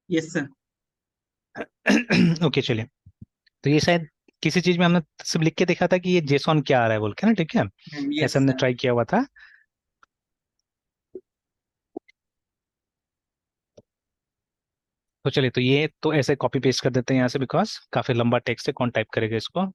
Yes sir. Okay चलिए। तो ये शायद किसी चीज में हमने सिर्फ लिख के देखा था कि ये जेसॉन क्या आ रहा है बोल के ना, ठीक है। यस ऐसे हमने सर। ट्राई किया हुआ था। तो चलिए, तो ये तो ऐसे कॉपी पेस्ट कर देते हैं यहाँ से, बिकॉज काफी लंबा टेक्स्ट है, कौन टाइप करेगा इसको।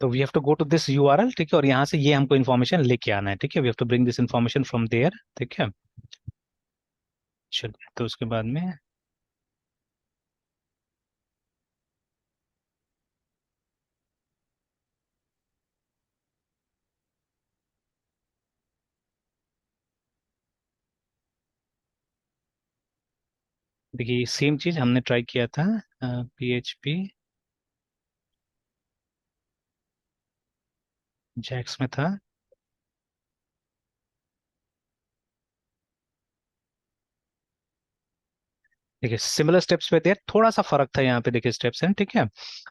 तो we have to go to this URL, ठीक है, और यहाँ से ये हमको इन्फॉर्मेशन लेके आना है, ठीक है। We have to bring this information from there, ठीक है। चलिए, तो उसके बाद में देखिए सेम चीज हमने ट्राई किया था पीएचपी जैक्स में था। देखिए सिमिलर स्टेप्स पे थे, थोड़ा सा फर्क था यहाँ पे, देखिए स्टेप्स हैं, ठीक है।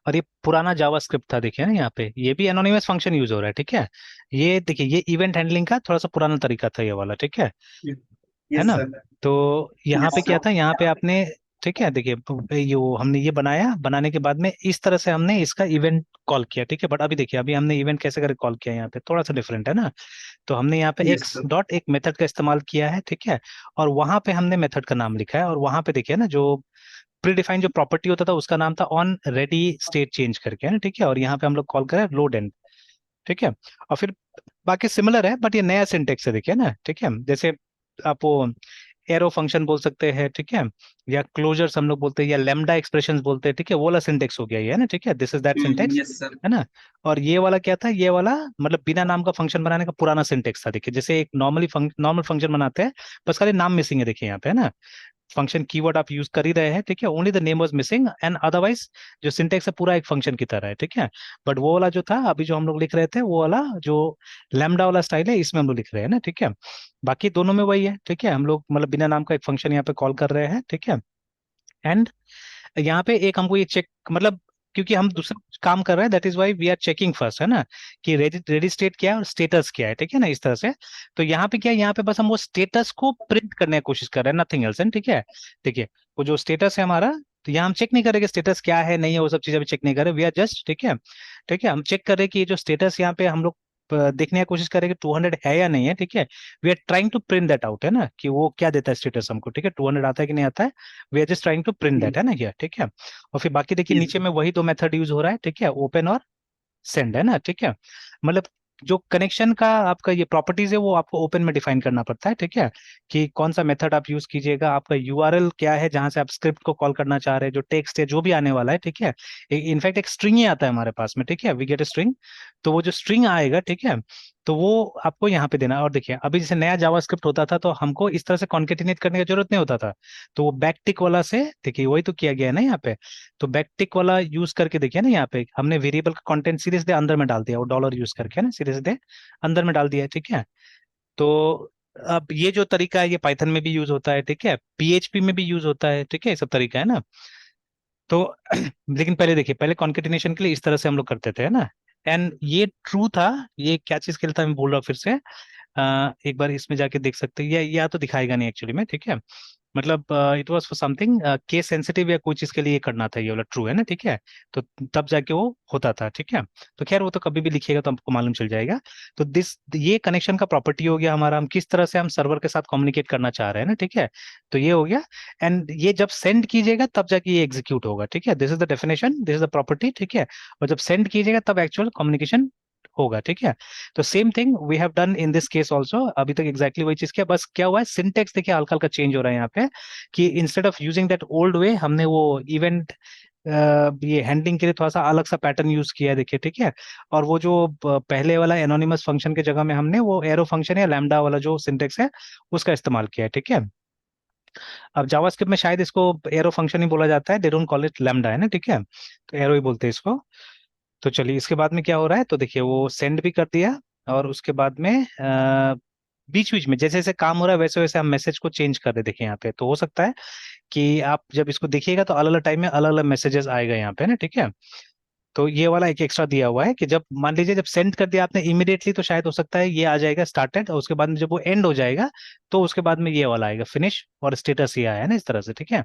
और ये पुराना जावास्क्रिप्ट था, देखिए ना यहाँ पे ये भी एनोनिमस फंक्शन यूज हो रहा है, ठीक है। ये देखिए ये इवेंट हैंडलिंग का थोड़ा सा पुराना तरीका था ये वाला, ठीक है। है यस ना। सर। तो यहाँ यस पे क्या सर। था, यहाँ पे आपने, ठीक है, देखिए यो हमने ये बनाया, बनाने के बाद में इस तरह से हमने इसका इवेंट कॉल किया, ठीक है। बट अभी देखिए अभी हमने इवेंट कैसे करके कॉल किया, यहाँ पे थोड़ा सा डिफरेंट है ना। तो हमने यहाँ पे यस एक्स सर। डॉट एक मेथड का इस्तेमाल किया है, ठीक है। और वहां पे हमने मेथड का नाम लिखा है, और वहां पे देखिए ना जो प्रीडिफाइन जो प्रॉपर्टी होता था उसका नाम था ऑन रेडी स्टेट चेंज करके, है ना, ठीक है। और यहाँ पे हम लोग कॉल करें लोड एंड, ठीक है। और फिर बाकी सिमिलर है, बट ये नया सिंटेक्स है, देखिए ना, ठीक है। जैसे आप वो एरो फंक्शन बोल सकते हैं, ठीक है, या क्लोजर्स हम लोग बोलते हैं, या लेमडा एक्सप्रेशंस बोलते हैं, ठीक है। वो वाला सिंटेक्स हो गया ये, है ना, ठीक है। This is that syntax, yes sir. है ना। और ये वाला क्या था, ये वाला मतलब बिना नाम का फंक्शन बनाने का पुराना सिंटेक्स था, देखिए जैसे एक नॉर्मल फंक्शन बनाते हैं, बस खाली नाम मिसिंग है, देखिए यहाँ पे, है ना। फंक्शन कीवर्ड आप यूज कर ही रहे हैं, ठीक है, only the name was missing, and otherwise जो सिंटेक्स है पूरा एक फंक्शन की तरह है, ठीक है। बट वो वाला जो था अभी जो हम लोग लिख रहे थे, वो वाला जो लैम्डा वाला स्टाइल है, इसमें हम लोग लिख रहे हैं ना, ठीक है। बाकी दोनों में वही है, ठीक है। हम लोग मतलब बिना नाम का एक फंक्शन यहाँ पे कॉल कर रहे हैं, ठीक है। एंड यहाँ पे एक हमको ये चेक मतलब, क्योंकि हम दूसरा काम कर रहे हैं, that is why we are checking first, है ना, कि रेडी रेडी स्टेट क्या है और स्टेटस क्या है, ठीक है ना, इस तरह से। तो यहाँ पे क्या है, यहाँ पे बस हम वो स्टेटस को प्रिंट करने की कोशिश कर रहे हैं, नथिंग एल्स, है, ठीक है। देखिए वो जो स्टेटस है हमारा, तो यहाँ हम चेक नहीं करेंगे स्टेटस क्या है नहीं है, वो सब चीजें अभी चेक नहीं कर रहे, वी आर जस्ट, ठीक है, ठीक है। हम चेक कर रहे हैं कि ये जो स्टेटस यहाँ पे हम लोग देखने की कोशिश करेंगे 200 है या नहीं है, ठीक है। We are trying to print that out, है ना, कि वो क्या देता है स्टेटस हमको, ठीक है, 200 आता है कि नहीं आता है। We are just trying to print that, है ना, ये, ठीक है। और फिर बाकी देखिए यस नीचे सर। में वही दो मेथड यूज हो रहा है, ठीक है, ओपन और सेंड, है ना, ठीक है। मतलब जो कनेक्शन का आपका ये प्रॉपर्टीज है वो आपको ओपन में डिफाइन करना पड़ता है, ठीक है, कि कौन सा मेथड आप यूज कीजिएगा, आपका यूआरएल क्या है जहां से आप स्क्रिप्ट को कॉल करना चाह रहे हैं, जो टेक्स्ट है जो भी आने वाला है, ठीक है। इनफैक्ट एक स्ट्रिंग ही आता है हमारे पास में, ठीक है, वी गेट ए स्ट्रिंग। तो वो जो स्ट्रिंग आएगा, ठीक है, तो वो आपको यहाँ पे देना है। और देखिए अभी जैसे नया जावास्क्रिप्ट होता था तो हमको इस तरह से कॉन्केटिनेट करने की जरूरत नहीं होता था। तो वो बैकटिक वाला से देखिए वही तो किया गया है ना यहाँ पे। तो बैकटिक वाला यूज करके देखिए ना, यहाँ पे हमने वेरिएबल का कंटेंट सीधे सीधे अंदर में डाल दिया, वो डॉलर यूज करके, है ना, सीधे सीधे अंदर में डाल दिया है, ठीक है। तो अब ये जो तरीका है ये पाइथन में भी यूज होता है, ठीक है, पीएचपी में भी यूज होता है, ठीक है, ये सब तरीका है ना। तो लेकिन पहले देखिए, पहले कॉन्केटिनेशन के लिए इस तरह से हम लोग करते थे, है ना। एंड ये ट्रू था। ये क्या चीज के लिए था मैं बोल रहा हूँ फिर से, एक बार इसमें जाके देख सकते हैं, या तो दिखाएगा नहीं एक्चुअली में, ठीक है। मतलब it was for something case sensitive या कोई चीज के लिए करना था, ये वाला ट्रू है ना, ठीक है। तो तब जाके वो होता था, ठीक है। तो खैर वो तो कभी भी लिखिएगा तो आपको मालूम चल जाएगा। तो दिस ये कनेक्शन का प्रॉपर्टी हो गया हमारा, हम किस तरह से हम सर्वर के साथ कम्युनिकेट करना चाह रहे हैं ना, ठीक है। तो ये हो गया। एंड ये जब सेंड कीजिएगा तब जाके ये एग्जीक्यूट होगा, ठीक है, this is the definition, this is the property, ठीक है। और जब सेंड कीजिएगा तब एक्चुअल कम्युनिकेशन होगा, ठीक है। तो same thing we have done in this case also, अभी तक एग्जैक्टली वही चीज किया, बस क्या हुआ है सिंटेक्स देखिए हल्का हल्का चेंज हो रहा है यहाँ पे, कि instead of using that old way हमने वो इवेंट ये हैंडलिंग के लिए थोड़ा सा अलग सा पैटर्न यूज किया है, देखिए, ठीक है। और वो जो पहले वाला एनोनिमस फंक्शन के जगह में हमने वो एरो फंक्शन या लैम्डा वाला जो सिंटेक्स है उसका इस्तेमाल किया है, ठीक है। अब जावास्क्रिप्ट में शायद इसको एरो फंक्शन ही बोला जाता है, they don't call it lambda, है ना, ठीक है, तो एरो ही बोलते हैं इसको। तो चलिए इसके बाद में क्या हो रहा है, तो देखिए वो सेंड भी कर दिया, और उसके बाद में बीच बीच में जैसे जैसे काम हो रहा है वैसे वैसे हम मैसेज को चेंज कर दे, देखिए यहाँ पे तो हो सकता है कि आप जब इसको देखिएगा तो अलग अलग टाइम में अलग अलग मैसेजेस आएगा यहाँ पे ना, ठीक है। तो ये वाला एक एक्स्ट्रा दिया हुआ है कि जब मान लीजिए जब सेंड कर दिया आपने इमीडिएटली, तो शायद हो सकता है ये आ जाएगा स्टार्टेड, और उसके बाद में जब वो एंड हो जाएगा तो उसके बाद में ये वाला आएगा फिनिश, और स्टेटस ये आया है ना इस तरह से, ठीक है।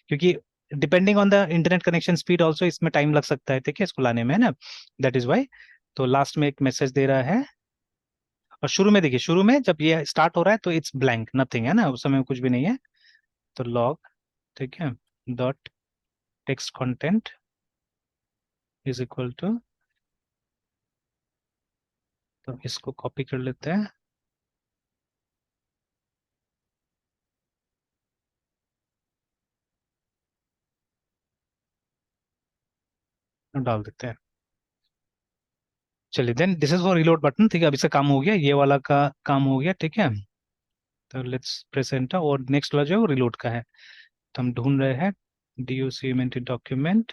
क्योंकि depending on the internet connection speed also इसमें टाइम लग सकता है, ठीक है, इसको लाने में, है ना। That is why. तो लास्ट में एक मैसेज दे रहा है, और शुरू में देखिए, शुरू में जब ये स्टार्ट हो रहा है तो इट्स ब्लैंक, नथिंग है ना, उस समय कुछ भी नहीं है। तो लॉग, ठीक है, dot text content is equal to, तो इसको कॉपी कर लेते हैं और डाल देते हैं। चलिए, then this is for reload button, ठीक है, अब इसका काम हो गया, ये वाला का काम हो गया, ठीक है। तो लेट्स प्रेजेंट, और नेक्स्ट वाला जो है वो रिलोड का है। तो हम ढूंढ रहे हैं document document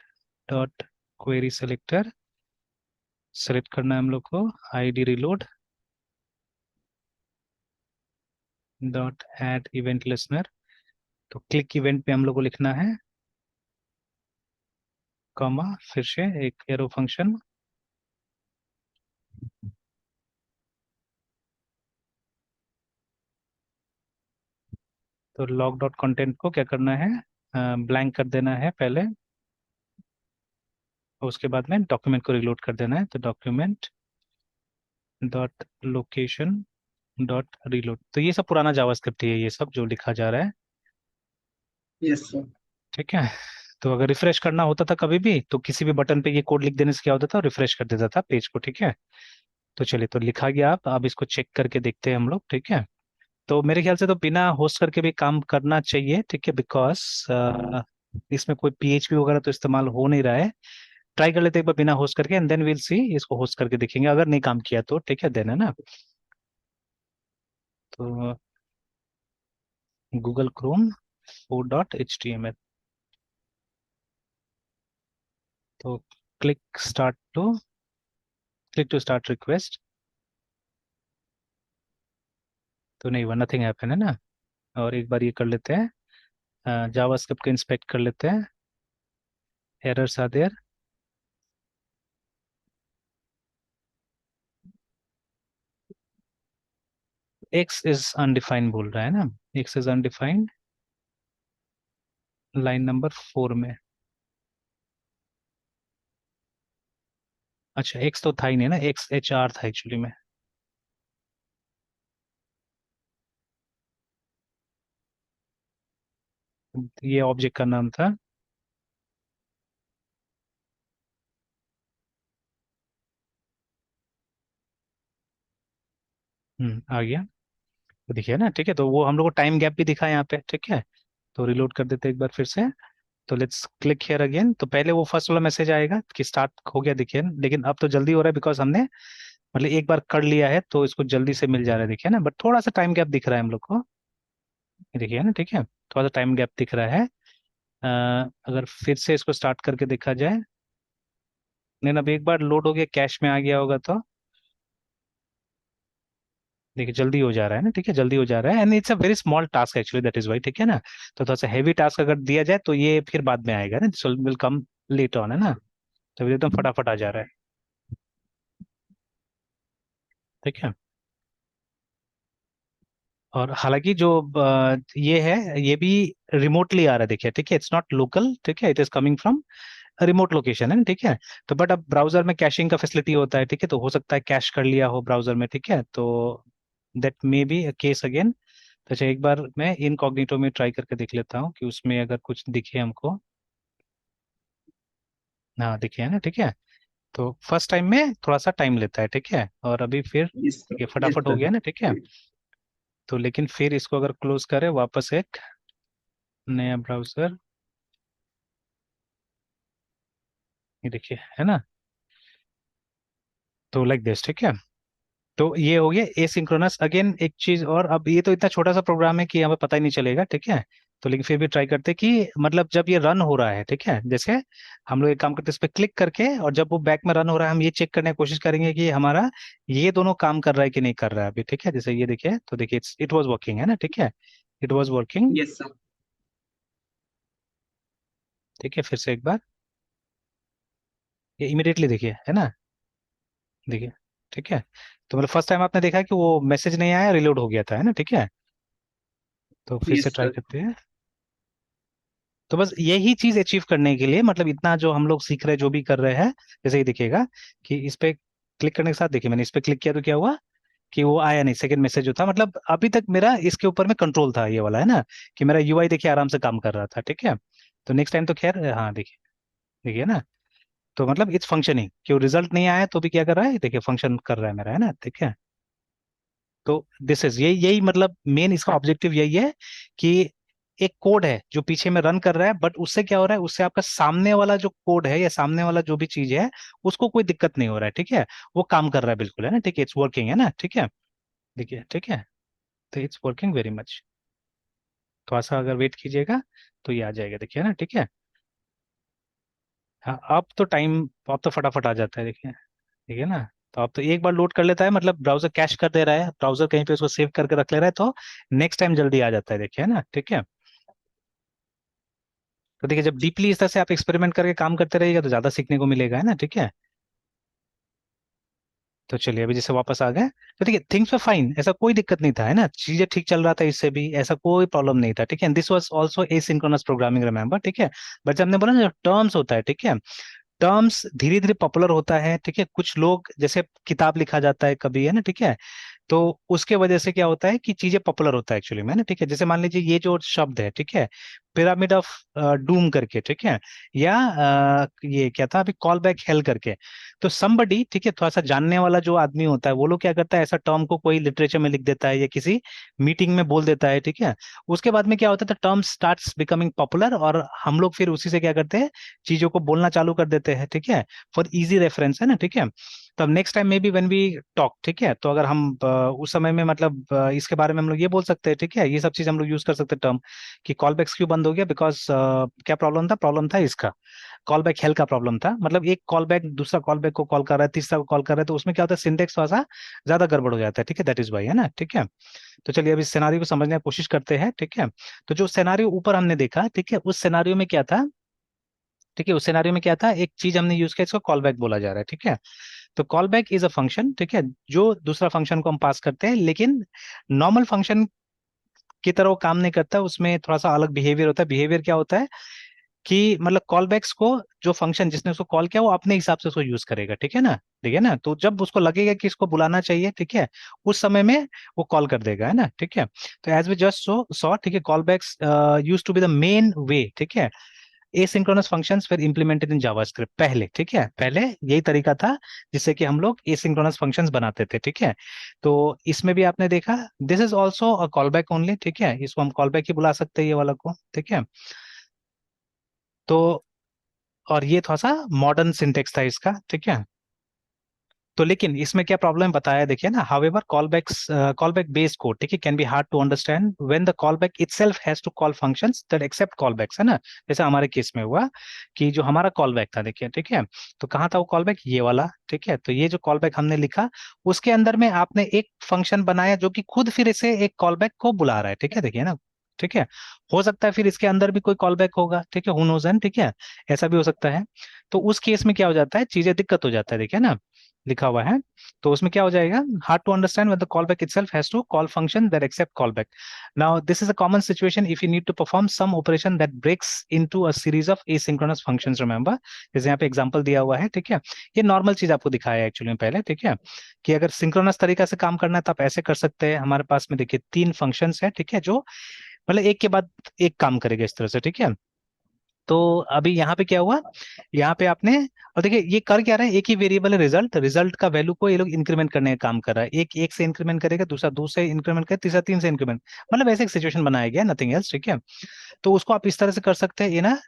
dot query selector, select करना है हम लोग को ID reload dot add event listener. तो क्लिक इवेंट पे हम लोग को लिखना है कॉमा, फिर से एक एरो फंक्शन। तो लॉग डॉट कंटेंट को क्या करना है, ब्लैंक कर देना है पहले, और उसके बाद में डॉक्यूमेंट को रिलोड कर देना है। तो document dot location dot reload. तो ये सब पुराना जावास्क्रिप्ट ही है, ये सब जो लिखा जा रहा है, यस सर। ठीक है। तो अगर रिफ्रेश करना होता था कभी भी, तो किसी भी बटन पे ये कोड लिख देने से क्या होता था, रिफ्रेश कर देता था पेज को, ठीक है। तो चलिए, तो लिखा गया, आप अब इसको चेक करके देखते हैं हम लोग, ठीक है। तो मेरे ख्याल से तो बिना होस्ट करके भी काम करना चाहिए, ठीक है, बिकॉज इसमें कोई पीएचपी वगैरह तो इस्तेमाल हो नहीं रहा है। ट्राई कर लेते हैं एक बार बिना होस्ट करके, एंड देन विल सी, इसको होस्ट करके देखेंगे, अगर नहीं काम किया तो, ठीक है, देन, है ना। तो गूगल क्रोम 4.html, तो क्लिक टू स्टार्ट रिक्वेस्ट। तो नहीं हुआ, नथिंग हैपन, है ना। और एक बार ये कर लेते हैं, जावास्क्रिप्ट को इंस्पेक्ट कर लेते हैं, errors are there. X is undefined बोल रहा है ना, X is undefined line number 4 में। अच्छा, एक्स तो था ही नहीं ना, एक्स एच आर था एक्चुअली में। ये ऑब्जेक्ट का नाम था। आ गया। तो दिखिए ना, ठीक है, तो वो हम लोग को टाइम गैप भी दिखा है यहाँ पे, ठीक है। तो रिलोड कर देते हैं एक बार फिर से। तो लेट्स क्लिक हियर अगेन। तो पहले वो फर्स्ट वाला मैसेज आएगा कि स्टार्ट हो गया, देखिए, लेकिन अब तो जल्दी हो रहा है बिकॉज हमने मतलब एक बार कर लिया है, तो इसको जल्दी से मिल जा रहा है, देखिए ना, बट थोड़ा सा टाइम गैप दिख रहा है हम लोग को, ये देखिए ना, ठीक है, थोड़ा सा टाइम गैप दिख रहा है। अगर फिर से इसको स्टार्ट करके देखा जाए, लेकिन अब एक बार लोड हो गया, कैश में आ गया होगा, तो देखिए जल्दी हो जा रहा है ना, ठीक है, जल्दी हो जा रहा है, and it's a very small task actually, that is why, ठीक है ना। तो थोड़ा सा हैवी टास्क अगर दिया जाए तो ये फिर बाद में आएगा ना, this will come late on, है ना। तो एकदम फटाफट आ जा रहा है, ठीक है। और हालांकि जो ये है, ये भी रिमोटली आ रहा है, देखिए, ठीक है, इट्स नॉट लोकल, ठीक है, it is coming from remote location, है ना, ठीक है। तो बट अब ब्राउजर में कैशिंग का फैसिलिटी होता है, ठीक है, तो हो सकता है कैश कर लिया हो ब्राउजर में, ठीक है, तो that may be a case again. तो अच्छा, एक बार मैं इनकॉग्निटो में ट्राई करके देख लेता हूँ कि उसमें अगर कुछ दिखे हमको। हाँ, दिखे, है ना, ठीक है। तो फर्स्ट टाइम में थोड़ा सा टाइम लेता है, ठीक है, और अभी फिर यस ये सर। यस फटाफट हो सर। गया ना, ठीक है। तो लेकिन फिर इसको अगर क्लोज करें वापस, एक नया ब्राउजर, ये देखिए, है ना। तो लाइक दिस, ठीक है। तो ये हो गया एसिंक्रोनस। अगेन एक चीज और, अब ये तो इतना छोटा सा प्रोग्राम है कि हमें पता ही नहीं चलेगा, ठीक है। तो लेकिन फिर भी ट्राई करते हैं कि मतलब जब ये रन हो रहा है, ठीक है, जैसे हम लोग एक काम करते हैं, इस पर क्लिक करके, और जब वो बैक में रन हो रहा है, हम ये चेक करने की कोशिश करेंगे कि हमारा ये दोनों काम कर रहा है कि नहीं कर रहा है अभी, ठीक है। जैसे ये देखिए, तो देखिए इट वाज वर्किंग, है ना, ठीक है, it was working, yes sir. ठीक है। फिर से एक बार, ये इमिडिएटली देखिए, है ना, देखिए, ठीक है। तो मतलब फर्स्ट टाइम आपने देखा कि वो मैसेज नहीं आया, रिलोड हो गया था, है ना, ठीक है। तो फिर से यस ट्राई सर। करते हैं। तो बस यही चीज अचीव करने के लिए, मतलब इतना जो हम लोग सीख रहे हैं, जो भी कर रहे हैं, जैसे ही दिखेगा कि इस पे क्लिक करने के साथ, देखिए मैंने इस पे क्लिक किया तो क्या हुआ कि वो आया नहीं, सेकंड मैसेज जो था, मतलब अभी तक मेरा इसके ऊपर में कंट्रोल था, ये वाला, है ना, कि मेरा यूआई देखिए आराम से काम कर रहा था, ठीक है। तो नेक्स्ट टाइम तो खैर, हाँ देखिए, देखिए ना। तो मतलब इट्स फंक्शनिंग, कि रिजल्ट नहीं आया तो भी क्या कर रहा है, देखिए फंक्शन कर रहा है मेरा, है ना, ठीक है। तो दिस इज, यही यही मतलब मेन इसका ऑब्जेक्टिव यही है कि एक कोड है जो पीछे में रन कर रहा है, बट उससे क्या हो रहा है, उससे आपका सामने वाला जो कोड है या सामने वाला जो भी चीज है, उसको कोई दिक्कत नहीं हो रहा है, ठीक है। वो काम कर रहा है बिल्कुल, है ना, ठीक है, इट्स वर्किंग, है ना, ठीक है। देखिए, ठीक है। तो इट्स वर्किंग वेरी मच। थोड़ा सा अगर वेट कीजिएगा तो ये आ जाएगा, देखिए ना, ठीक है। हाँ, अब तो फटाफट आ जाता है, देखिए, ठीक है ना। तो अब तो एक बार लोड कर लेता है, मतलब ब्राउजर कैश कर दे रहा है, ब्राउजर कहीं पे उसको सेव करके रख ले रहा है, तो नेक्स्ट टाइम जल्दी आ जाता है, देखिए, है ना, ठीक है। तो देखिए, जब डीपली इस तरह से आप एक्सपेरिमेंट करके काम करते रहिएगा तो ज्यादा सीखने को मिलेगा, है ना, ठीक है। तो चलिए अभी जैसे वापस आ गए, तो देखिए थिंग्स वर फाइन, ऐसा कोई दिक्कत नहीं था, है ना, चीजें ठीक चल रहा था, इससे भी ऐसा कोई प्रॉब्लम नहीं था, ठीक है। This was also asynchronous programming, remember, ठीक है। बट जब हमने बोला ना, जो टर्म्स होता है, ठीक है, टर्म्स धीरे धीरे पॉपुलर होता है, ठीक है। कुछ लोग, जैसे किताब लिखा जाता है कभी, है ना, ठीक है, तो उसके वजह से क्या होता है कि चीजें पॉपुलर होता है एक्चुअली में ना, ठीक है। जैसे मान लीजिए ये जो शब्द है, ठीक है, पिरामिड ऑफ डूम करके, ठीक है, या ये क्या था अभी, कॉल बैक हेल करके। तो समबडी, ठीक है, थोड़ा सा जानने वाला जो आदमी होता है, वो लोग क्या करता है, ऐसा टर्म को कोई लिटरेचर में लिख देता है या किसी मीटिंग में बोल देता है, ठीक है। उसके बाद में क्या होता है, टर्म स्टार्ट्स बिकमिंग पॉपुलर, और हम लोग फिर उसी से क्या करते हैं, चीजों को बोलना चालू कर देते हैं, ठीक है, फॉर इजी रेफरेंस, है ना, ठीक है। तब next time maybe when we talk, ठीक है, तो अगर हम उस समय में मतलब इसके बारे में हम लोग ये बोल सकते हैं, ठीक है, ये सब चीज हम लोग यूज कर सकते हैं टर्म, कि कॉल बैक्स क्यों बंद हो गया, बिकॉज क्या प्रॉब्लम था इसका, कॉल बैक हेल का प्रॉब्लम था, मतलब एक कॉल बैक दूसरा कॉल बैक को कॉल कर रहा है, तीसरा को कॉल कर रहा है, तो उसमें क्या होता है, सिंटेक्स थोड़ा सा ज्यादा गड़बड़ हो जाता है, ठीक है, दैट इज वाई, है ना, ठीक है। तो चलिए अब इस सिनारियो को समझने की कोशिश करते हैं, ठीक है। तो जो सिनारियो ऊपर हमने देखा, ठीक है, उस सिनारियो में क्या था, ठीक है, उस सिनारियो में क्या था, एक चीज हमने यूज किया, इसको कॉल बैक बोला जा रहा है, ठीक है। तो call back is a function, ठीक है, जो दूसरा फंक्शन को हम पास करते हैं, लेकिन नॉर्मल फंक्शन की तरह वो काम नहीं करता, उसमें थोड़ा सा अलग बिहेवियर होता है। बिहेवियर क्या होता है कि मतलब कॉल बैक्स को, जो फंक्शन जिसने उसको कॉल किया, वो अपने हिसाब से उसको यूज करेगा, ठीक है ना, ठीक है ना। तो जब उसको लगेगा कि इसको बुलाना चाहिए, ठीक है, उस समय में वो कॉल कर देगा, है ना, ठीक है। तो एज वी जस्ट सॉ, ठीक है, callbacks used to be the main way, ठीक है। एसिंक्रोनस फंक्शंस फिर इंप्लीमेंटेड इन जावास्क्रिप्ट पहले, ठीक है, पहले यही तरीका था जिससे कि हम लोग एसिंक्रोनस फंक्शंस बनाते थे, ठीक है। तो इसमें भी आपने देखा, this is also a call back only, ठीक है, इसको हम कॉल बैक ही बुला सकते हैं, ये वाला को, ठीक है। तो और ये थोड़ा सा मॉडर्न सिंटेक्स था इसका, ठीक है। तो लेकिन इसमें क्या प्रॉब्लम बताया, देखिए ना, however callback based code, ठीक है, can be hard to understand when the callback itself has to call functions that accept callbacks, है ना। जैसे हमारे केस में हुआ कि जो हमारा कॉल बैक था, देखिए, ठीक है, तो कहाँ था वो कॉल बैक, ये वाला, ठीक है। तो ये जो कॉल बैक हमने लिखा, उसके अंदर में आपने एक फंक्शन बनाया जो कि खुद फिर इसे एक कॉल बैक को बुला रहा है, ठीक है, देखिए ना, ठीक है। हो सकता है फिर इसके अंदर भी कोई कॉल बैक होगा, ठीक है, हु नोज, एंड ठीक है, ऐसा भी हो सकता है। तो उस केस में क्या हो जाता है, चीजें दिक्कत हो जाता है, देखिए ना, लिखा हुआ है। तो उसमें क्या हो जाएगा, hard to understand when the callback itself has to call function that accept callback. Now this is a common situation if you need to perform some operation that breaks into a series of asynchronous functions, remember, जैसे यहाँ पे example दिया हुआ है, ठीक है। ये normal चीज आपको दिखाया है एक्चुअली में पहले, ठीक है, कि अगर सिंक्रोनस तरीका से काम करना है तो आप ऐसे कर सकते हैं। हमारे पास में देखिए तीन फंक्शंस है, ठीक है, जो मतलब एक के बाद एक काम करेगा इस तरह से, ठीक है। तो अभी यहाँ पे क्या हुआ, यहाँ पे आपने, और देखिए ये कर क्या रहा है, एक ही वेरिएबल है रिजल्ट, रिजल्ट का वैल्यू को ये लोग इंक्रीमेंट करने का काम कर रहा है, एक एक से इंक्रीमेंट करेगा, दूसरा दो से इंक्रीमेंट करेगा, तीसरा तीन से इंक्रीमेंट, मतलब ऐसे एक सिचुएशन बनाया गया, नथिंग एल्स, ठीक है। तो उसको आप इस तरह से कर सकते हैं, ये ना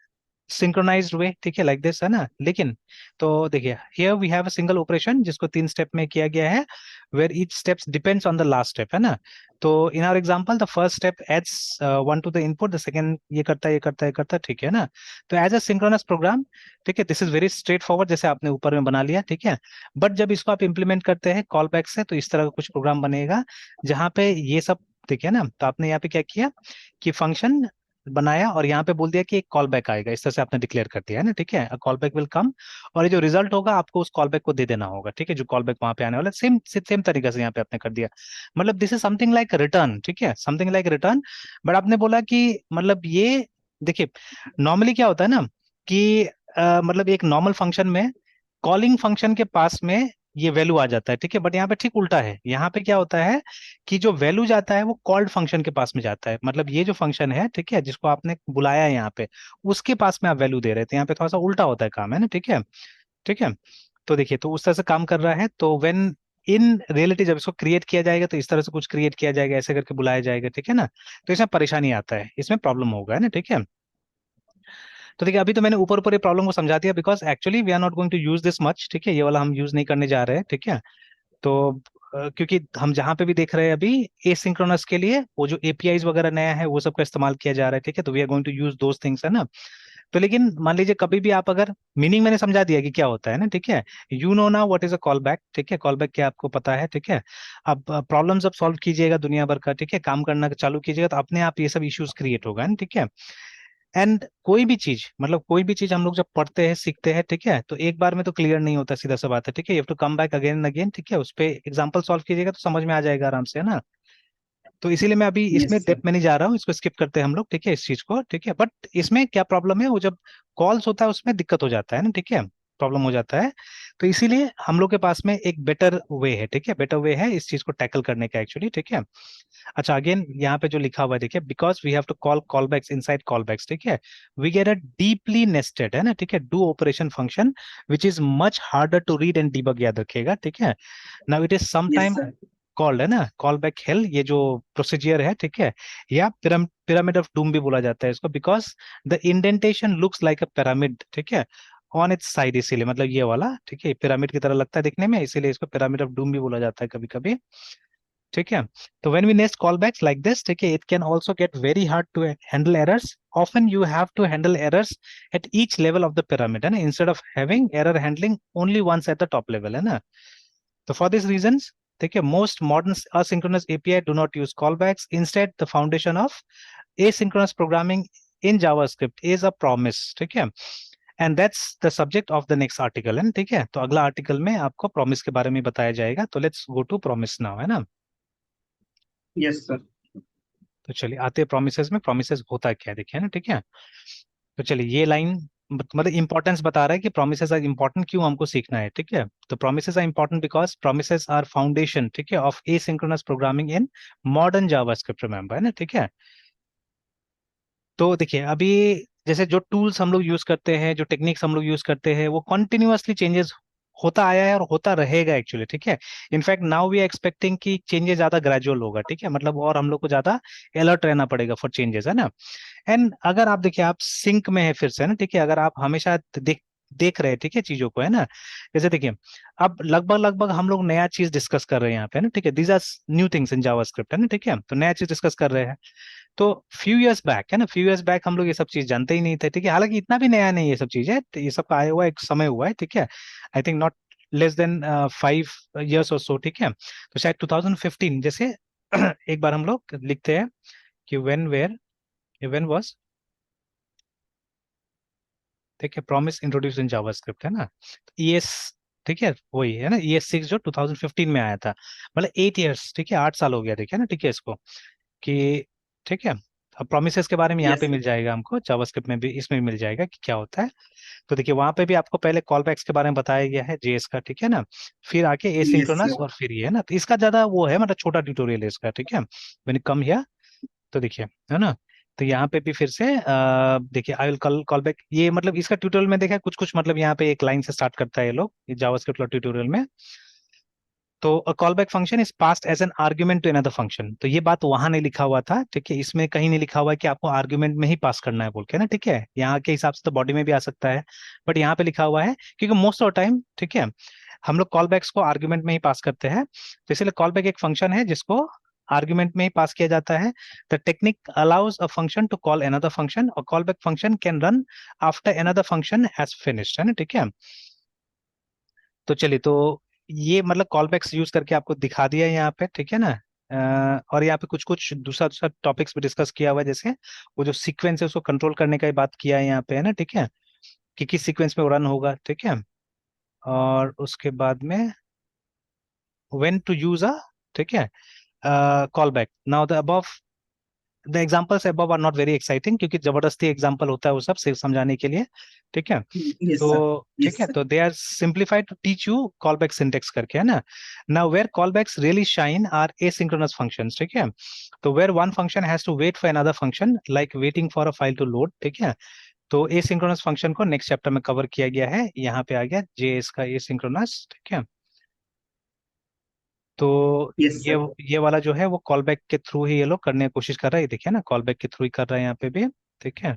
सिंक्रोनाइज्ड वे, ठीक है, लाइक दिस, है ना। लेकिन तो देखिए, here we have a single operation जिसको तीन स्टेप में किया गया है, where each steps depends on the last step, है ना। तो in our example the first step adds one to the input, the second ये करता है, ये करता है, ये करता है, ठीक है ना। तो एज अ सिंक्रोनस प्रोग्राम, ठीक है, this is very straight forward, जैसे आपने ऊपर में बना लिया, ठीक है। बट जब इसको आप इंप्लीमेंट करते हैं कॉल बैक से, तो इस तरह का कुछ प्रोग्राम बनेगा जहां पे ये सब, ठीक है ना। तो आपने यहाँ पे क्या किया कि फंक्शन बनाया और यहाँ पे बोल दिया कि एक कॉल बैक आएगा, इस तरह से आपने डिक्लेयर कर दिया है ना, ठीक है, कॉल बैक विल कम, और ये जो रिजल्ट होगा आपको उस कॉल बैक को दे देना होगा, ठीक है, जो कॉल बैक वहां पे आने वाला, सेम सेम तरीके से यहाँ पे आपने कर दिया। मतलब this is something like return, ठीक है, समथिंग लाइक रिटर्न। बट आपने बोला कि मतलब ये देखिए, नॉर्मली क्या होता है ना कि मतलब एक नॉर्मल फंक्शन में कॉलिंग फंक्शन के पास में ये वैल्यू आ जाता है, ठीक है, बट यहाँ पे ठीक उल्टा है, यहाँ पे क्या होता है कि जो वैल्यू जाता है वो कॉल्ड फंक्शन के पास में जाता है, मतलब ये जो फंक्शन है, ठीक है, जिसको आपने बुलाया है यहाँ पे, उसके पास में आप वैल्यू दे रहे थे, यहाँ पे थोड़ा सा उल्टा होता है काम, है ना, ठीक है, ठीक है। तो देखिए, तो उस तरह से काम कर रहा है, तो व्हेन इन रियलिटी जब इसको क्रिएट किया जाएगा तो इस तरह से कुछ क्रिएट किया जाएगा, ऐसे करके बुलाया जाएगा, ठीक है ना, तो इसमें परेशानी आता है, इसमें प्रॉब्लम होगा, है ना, ठीक है। तो देखिए, अभी तो मैंने ऊपर ऊपर ये प्रॉब्लम को समझा दिया, because actually we are not going to use this much, ठीक है, ये वाला हम यूज नहीं करने जा रहे हैं, ठीक है। तो क्योंकि हम जहां पे भी देख रहे हैं अभी एसिंक्रोनस के लिए वो जो एपीआईज वगैरह नया है वो सब का इस्तेमाल किया जा रहा है, ठीक है, तो we are going to use those things, है ना। तो लेकिन मान लीजिए कभी भी आप अगर मीनिंग मैंने समझा दिया कि क्या होता है ना, ठीक है, यू नो ना what is a call back, ठीक है, कॉल बैक क्या आपको पता है, ठीक है। अब प्रॉब्लम जब सॉल्व कीजिएगा दुनिया भर का, ठीक है, काम करना चालू कीजिएगा तो अपने आप ये सब इश्यूज क्रिएट होगा ना, ठीक है। एंड कोई भी चीज, मतलब कोई भी चीज हम लोग जब पढ़ते हैं सीखते हैं, ठीक है, तो एक बार में तो क्लियर नहीं होता, सीधा सा बात है, ठीक है, you have to come back again and again, ठीक है, उस पे एग्जांपल सॉल्व कीजिएगा तो समझ में आ जाएगा आराम से, है ना। तो इसीलिए मैं अभी यस इसमें सर। डेप्थ में नहीं जा रहा हूँ, इसको स्किप करते हैं हम लोग, ठीक है, इस चीज को, ठीक है। बट इसमें क्या प्रॉब्लम है, वो जब कॉल्स होता है उसमें दिक्कत हो जाता है ना, ठीक है, प्रॉब्लम हो जाता है। तो इसीलिए हम लोग के पास में एक बेटर वे है, ठीक है, बेटर वे है इस चीज को टैकल करने का एक्चुअली, ठीक है। अच्छा, अगेन यहाँ पे जो लिखा हुआ है देखिए, because we have to call callbacks inside callbacks, ठीक है, we get a deeply nested, है ना, ठीक है, do operation function which is much harder to read and debug, याद रखिएगा, ठीक है। Now it is yes sometime sir. Called, है ना, कॉल बैक हेल, ये जो प्रोसीजियर है, ठीक है, या पिरामिड ऑफ डूम भी बोला जाता है इसको, because the indentation looks like a pyramid, ठीक है, ऑन इट्स साइड, इसीलिए मतलब ये वाला, ठीक है, पिरामिड की तरह लगता है दिखने में, इसीलिए इसको पिरामिड ऑफ डूम भी बोला जाता है कभी कभी, ठीक है। तो when we nest callbacks like this, ठीक है, it can also get very hard to handle errors, often you have to handle errors at each level of the pyramid, है ना, instead of having error handling only once at the top level, है ना। तो for this reasons, ठीक है, most modern asynchronous API do not use callbacks. Instead, the foundation of asynchronous programming in JavaScript is a promise, ठीक है, and that's the subject of the next article, है ना, ठीक है। तो अगला आर्टिकल में आपको प्रॉमिस के बारे में बताया जाएगा, तो let's go to promise now, है ना। Yes sir. तो चलिए आते हैं प्रोमिसेस में, प्रोमिसेस होता क्या है देखिए ना, ठीक है। तो चलिए ये लाइन मतलब इंपॉर्टेंस बता रहा है कि प्रोमिसेस आर इंपॉर्टेंट, क्यों हमको सीखना है, ठीक है। तो promises are important because promises are foundation, ठीक है, of asynchronous programming in modern JavaScript, remember, है ना, ठीक है। तो देखिए अभी जैसे जो टूल्स हम लोग यूज करते हैं, जो टेक्निक्स हम लोग यूज करते हैं, वो कंटिन्यूअसली चेंजेस होता आया है और होता रहेगा एक्चुअली, ठीक है। In fact now we are expecting कि चेंजेस ज्यादा ग्रेजुअल होगा, ठीक है, मतलब और हम लोग को ज्यादा अलर्ट रहना पड़ेगा फॉर चेंजेस, है ना। एंड अगर आप देखिए आप सिंक में है फिर से, है ना, ठीक है, अगर आप हमेशा देख देख रहे हैं, ठीक है, चीजों को, है ना। जैसे देखिए, अब लगभग लगभग हम लोग नया चीज डिस्कस कर रहे हैं यहाँ पे, है ना, ठीक है, these are new things in JavaScript, है ना, ठीक है, तो नया चीज डिस्कस कर रहे हैं। तो फ्यू इयर्स बैक, है ना, फ्यू इयर्स बैक हम लोग ये सब चीज जानते ही नहीं थे, ठीक है, हालांकि इतना भी नया नहीं ये सब चीज है, तो ये सब का आया हुआ एक समय हुआ है, ठीक है, I think not less than 5 years और सो, ठीक है, तो शायद 2015 जैसे एक बार हम लोग लिखते हैं कि व्हेन वाज, ठीक है, प्रॉमिस इंट्रोड्यूस इन जावास्क्रिप्ट, है ना, ईएस, ठीक है, वही है ना, ES6 जो 2015 में आया था, मतलब 8 years, ठीक है, 8 साल हो गया, देखिए ना, ठीक है, इसको कि, ठीक है। अब प्रोमिसेस के बारे में यहाँ पे यस मिल सर। जाएगा हमको, जावास्क्रिप्ट में भी इसमें भी मिल जाएगा कि क्या होता है। तो देखिए वहां पे भी आपको पहले कॉलबैक्स के बारे में बताया गया है, जेएस का, ठीक है ना, फिर आके यस एसिंक्रोनस सर। और फिर ये, है ना, तो इसका ज्यादा वो है, मतलब छोटा ट्यूटोरियल है इसका, ठीक है, व्हेन कम हियर। तो देखिए, है ना, तो यहाँ पे भी फिर से देखिए I will call call back, ये मतलब इसका ट्यूटोरियल में देखा कुछ कुछ, मतलब यहाँ पे एक लाइन से स्टार्ट करता है ये लोग, ये जावास्क्रिप्ट ट्यूटोरियल में। तो a callback function is passed as an argument to another function, तो ये बात वहां नहीं लिखा हुआ था, ठीक है, इसमें कहीं नहीं लिखा हुआ है कि आपको आर्ग्यूमेंट में ही पास करना है बोल के ना, ठीक है, यहाँ के हिसाब से तो बॉडी में भी आ सकता है, बट यहाँ पे लिखा हुआ है क्योंकि मोस्ट ऑफ टाइम, ठीक है, हम लोग कॉल बैक्स को आर्ग्यूमेंट में ही पास करते हैं, तो इसलिए कॉल बैक एक फंक्शन है जिसको आर्ग्यूमेंट में ही पास किया जाता है। The technique allows a function to call another function, और callback function can run after another function has finished, है ना, ठीक है। तो चलिए, तो ये मतलब कॉल बैक्स यूज करके आपको दिखा दिया है यहाँ पे, ठीक है ना। और यहाँ पे कुछ कुछ दूसरा दूसरा टॉपिक्स भी डिस्कस किया हुआ है, जैसे वो जो सीक्वेंस है उसको कंट्रोल करने का ही बात किया है यहाँ पे, है ना, ठीक है, कि किस सीक्वेंस में वो रन होगा, ठीक है। और उसके बाद में व्हेन टू यूज अ, ठीक है, callback. Now the above, the examples above are not very exciting, क्योंकि जबरदस्ती एग्जांपल होता है वो सब सिर्फ समझाने के लिए, ठीक है। यस तो सर। ठीक यस है, सर। तो they are simplified to teach you callback syntax करके, है ना। Now where callbacks really shine are asynchronous functions, ठीक है। तो where one function has to wait for another function like waiting for a file to load, ठीक है। तो asynchronous function को नेक्स्ट चैप्टर में कवर किया गया है, यहाँ पे आ गया जेएस का एसिंक्रोनस, ठीक है। तो यस ये सर। ये वाला जो है वो कॉल बैक के थ्रू ही ये लोग करने की कोशिश कर रहा है, ये देखिए ना, कॉल बैक के थ्रू ही कर रहा है यहाँ पे भी, ठीक है।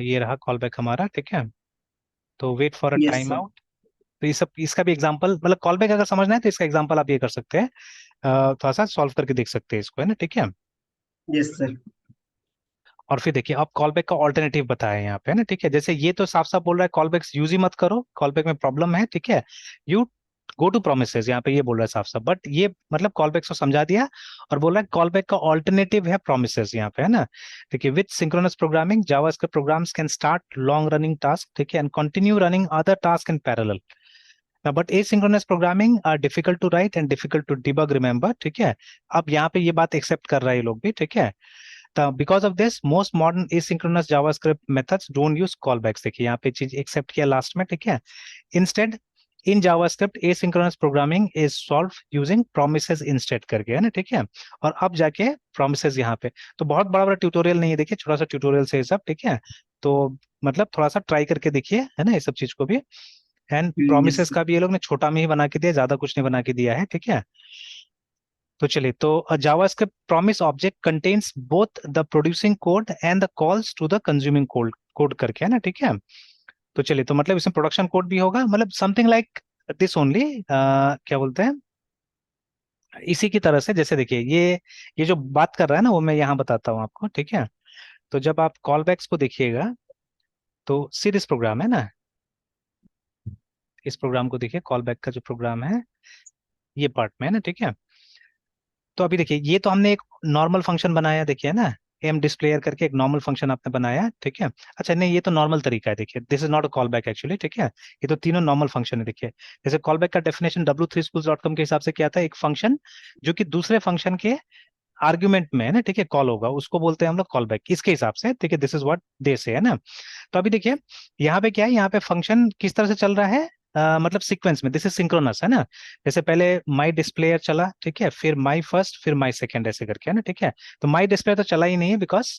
ये रहा कॉल बैक हमारा, ठीक है। तो wait for a yes time sir. Out. तो ये सब, इसका भी एग्जांपल, मतलब कॉल बैक अगर समझना है तो इसका एग्जांपल आप ये कर सकते हैं, थोड़ा सा सॉल्व करके देख सकते हैं इसको, है ना, ठीक है। Yes sir. और फिर देखिए अब कॉल बैक का ऑल्टरनेटिव बताया है यहाँ पे, है ना, ठीक है। जैसे ये तो साफ साफ बोल रहा है कॉल बैक यूज ही मत करो, कॉल बैक में प्रॉब्लम है, ठीक है। यू गो टू प्रोमिसेस, यहाँ पे ये बोल रहा है साफ साफ, बट ये मतलब कॉल बैक को समझा दिया और बोल रहा है कॉल बैक का ऑल्टरनेटिव है प्रोमिसेस, यहाँ पे, है ना। देखिए with synchronous programming JavaScript programs can start long running task, ठीक है, and continue running other task in parallel. Now, but asynchronous programming are difficult to write and difficult to debug, remember, ठीक है। अब यहाँ पे ये बात एक्सेप्ट कर रहा है ये लोग भी, ठीक है। तो because of this most modern asynchronous JavaScript methods don't use callbacks, देखिए यहाँ पे चीज एक्सेप्ट किया लास्ट में, ठीक है। Instead in JavaScript asynchronous programming is solve using promises instead करके, है ना, ठीक है। और अब जाके प्रोमिसेस यहाँ पे, तो बहुत बड़ा बड़ा ट्यूटोरियल नहीं है, देखिए छोटा सा ट्यूटोरियल से ये सब, ठीक है। तो मतलब थोड़ा सा ट्राई करके देखिए, है ना, ये सब चीज को भी। And yes promises sir. का भी ये लोग ने छोटा में ही बना के दिया, ज्यादा कुछ नहीं बना के दिया है, ठीक है। तो चलिए, तो JavaScript promise object contains both the producing code and the calls to the consuming code code करके, है ना, ठीक है। तो चलिए, तो मतलब इसमें प्रोडक्शन कोड भी होगा, मतलब समथिंग लाइक दिस ओनली, क्या बोलते हैं, इसी की तरह से, जैसे देखिए ये जो बात कर रहा है ना वो मैं यहाँ बताता हूँ आपको, ठीक है। तो जब आप कॉल बैक्स को देखिएगा, तो सी दिस प्रोग्राम है ना, इस प्रोग्राम को देखिए, कॉल बैक का जो प्रोग्राम है ये पार्ट में है ना, ठीक है। तो अभी देखिए ये तो हमने एक नॉर्मल फंक्शन बनाया, देखिए ना, एम डिस्प्लेयर करके एक नॉर्मल फंक्शन आपने बनाया, ठीक है। अच्छा नहीं, ये तो नॉर्मल तरीका है, देखिए this is not a call back actually, ठीक है। ये तो तीनों नॉर्मल फंक्शन है, देखिए। जैसे कॉल बैक का डेफिनेशन w3schools.com के हिसाब से क्या था, एक फंक्शन जो कि दूसरे फंक्शन के आर्ग्यूमेंट में, है ना, ठीक है, कॉल होगा, उसको बोलते हैं हम लोग कॉल बैक, इसके हिसाब से, ठीक है, दिस इज व्हाट दे से, है ना। तो अभी देखिए यहाँ पे क्या है, यहाँ पे फंक्शन किस तरह से चल रहा है, मतलब सीक्वेंस में, दिस इज सिंक्रोनस, है ना। जैसे पहले माई डिस्प्लेयर चला, ठीक है, फिर माई फर्स्ट, फिर माई सेकेंड, ऐसे करके, है ना, ठीक है। तो माई डिस्प्लेयर तो चला ही नहीं है, बिकॉज